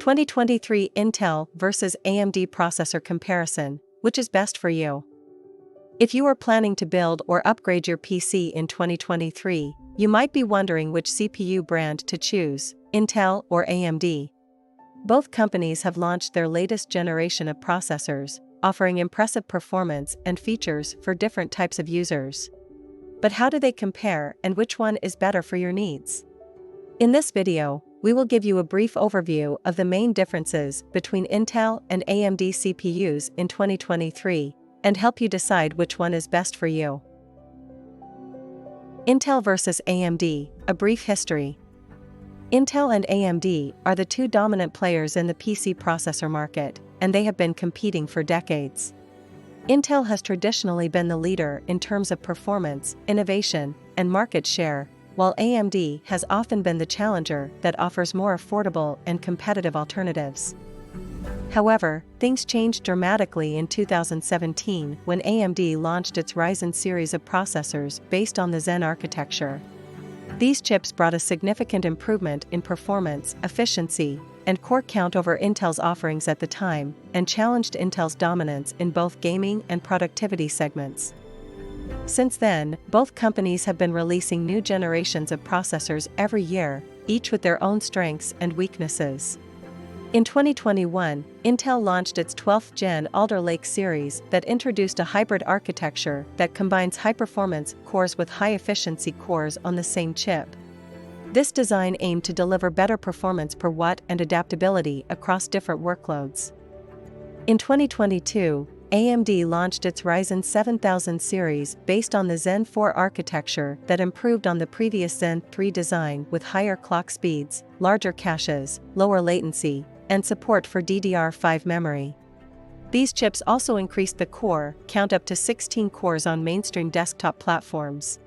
2023 Intel vs AMD processor comparison, which is best for you? If you are planning to build or upgrade your PC in 2023, you might be wondering which CPU brand to choose, Intel or AMD. Both companies have launched their latest generation of processors, offering impressive performance and features for different types of users. But how do they compare and which one is better for your needs? In this video, we will give you a brief overview of the main differences between Intel and AMD CPUs in 2023 and help you decide which one is best for you. Intel versus AMD, a brief history. Intel and AMD are the two dominant players in the PC processor market, and they have been competing for decades. Intel has traditionally been the leader in terms of performance, innovation, and market share, while AMD has often been the challenger that offers more affordable and competitive alternatives. However, things changed dramatically in 2017 when AMD launched its Ryzen series of processors based on the Zen architecture. These chips brought a significant improvement in performance, efficiency, and core count over Intel's offerings at the time, and challenged Intel's dominance in both gaming and productivity segments. Since then, both companies have been releasing new generations of processors every year, each with their own strengths and weaknesses. In 2021, Intel launched its 12th Gen Alder Lake series that introduced a hybrid architecture that combines high-performance cores with high-efficiency cores on the same chip. This design aimed to deliver better performance per watt and adaptability across different workloads. In 2022, AMD launched its Ryzen 7000 series based on the Zen 4 architecture that improved on the previous Zen 3 design with higher clock speeds, larger caches, lower latency, and support for DDR5 memory. These chips also increased the core count up to 16 cores on mainstream desktop platforms.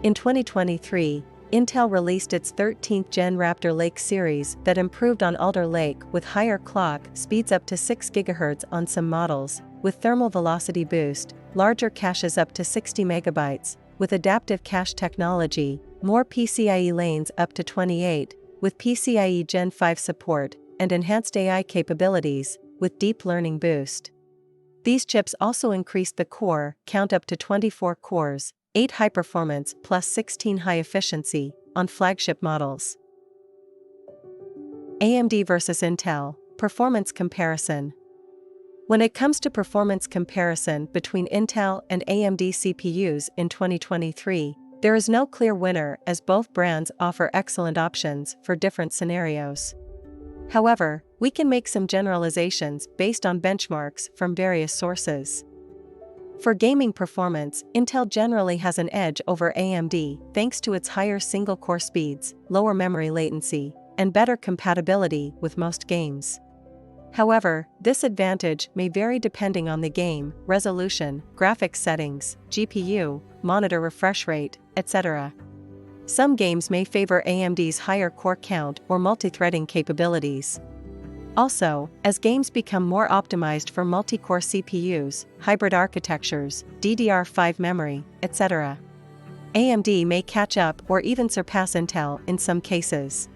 In 2023, Intel released its 13th Gen Raptor Lake series that improved on Alder Lake with higher clock speeds up to 6 GHz on some models, with thermal velocity boost, larger caches up to 60 MB, with adaptive cache technology, more PCIe lanes up to 28, with PCIe Gen 5 support, and enhanced AI capabilities, with deep learning boost. These chips also increased the core count up to 24 cores, 8 high performance plus 16 high efficiency, on flagship models. AMD versus Intel, performance comparison. When it comes to performance comparison between Intel and AMD CPUs in 2023, there is no clear winner as both brands offer excellent options for different scenarios. However, we can make some generalizations based on benchmarks from various sources. For gaming performance, Intel generally has an edge over AMD thanks to its higher single-core speeds, lower memory latency, and better compatibility with most games. However, this advantage may vary depending on the game, resolution, graphics settings, GPU, monitor refresh rate, etc. Some games may favor AMD's higher core count or multi-threading capabilities. Also, as games become more optimized for multi-core CPUs, hybrid architectures, DDR5 memory, etc., AMD may catch up or even surpass Intel in some cases.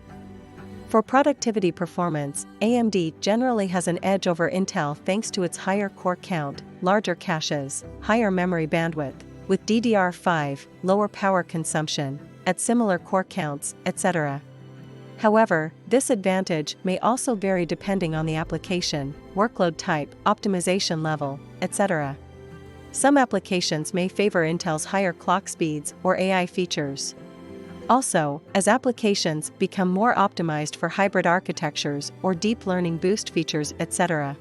For productivity performance, AMD generally has an edge over Intel thanks to its higher core count, larger caches, higher memory bandwidth, with DDR5, lower power consumption, at similar core counts, etc. However, this advantage may also vary depending on the application, workload type, optimization level, etc. Some applications may favor Intel's higher clock speeds or AI features. Also, as applications become more optimized for hybrid architectures or deep learning boost features, etc.,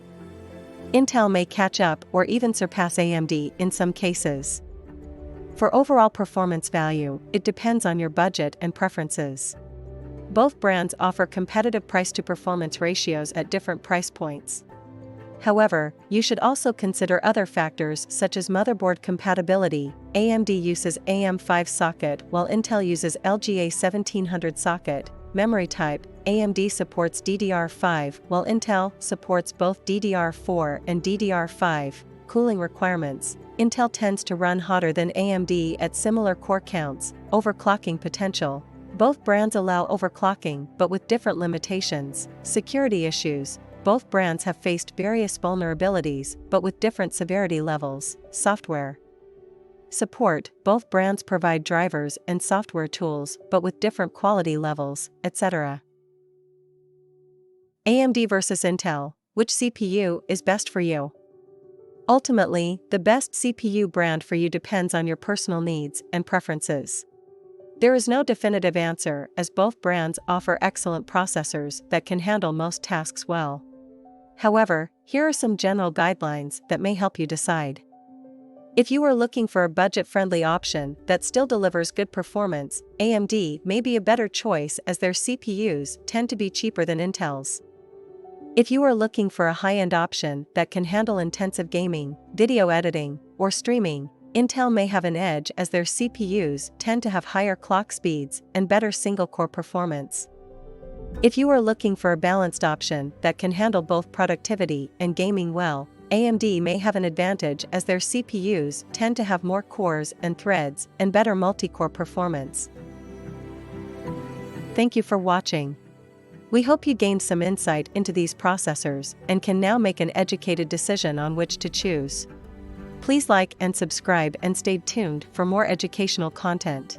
Intel may catch up or even surpass AMD in some cases. For overall performance value, it depends on your budget and preferences. Both brands offer competitive price-to-performance ratios at different price points. However, you should also consider other factors such as motherboard compatibility. AMD uses AM5 socket while Intel uses LGA 1700 socket. Memory type, AMD supports DDR5 while Intel supports both DDR4 and DDR5. Cooling requirements, Intel tends to run hotter than AMD at similar core counts. Overclocking potential, Both brands allow overclocking but with different limitations. Security issues. Both brands have faced various vulnerabilities but with different severity levels. Software support. Both brands provide drivers and software tools but with different quality levels, etc. AMD versus Intel. Which CPU is best for you? Ultimately, the best CPU brand for you depends on your personal needs and preferences. There is no definitive answer, as both brands offer excellent processors that can handle most tasks well. However, here are some general guidelines that may help you decide. If you are looking for a budget-friendly option that still delivers good performance, AMD may be a better choice as their CPUs tend to be cheaper than Intel's. If you are looking for a high-end option that can handle intensive gaming, video editing, or streaming, Intel may have an edge as their CPUs tend to have higher clock speeds and better single-core performance. If you are looking for a balanced option that can handle both productivity and gaming well, AMD may have an advantage as their CPUs tend to have more cores and threads and better multi-core performance. Thank you for watching. We hope you gained some insight into these processors and can now make an educated decision on which to choose. Please like and subscribe and stay tuned for more educational content.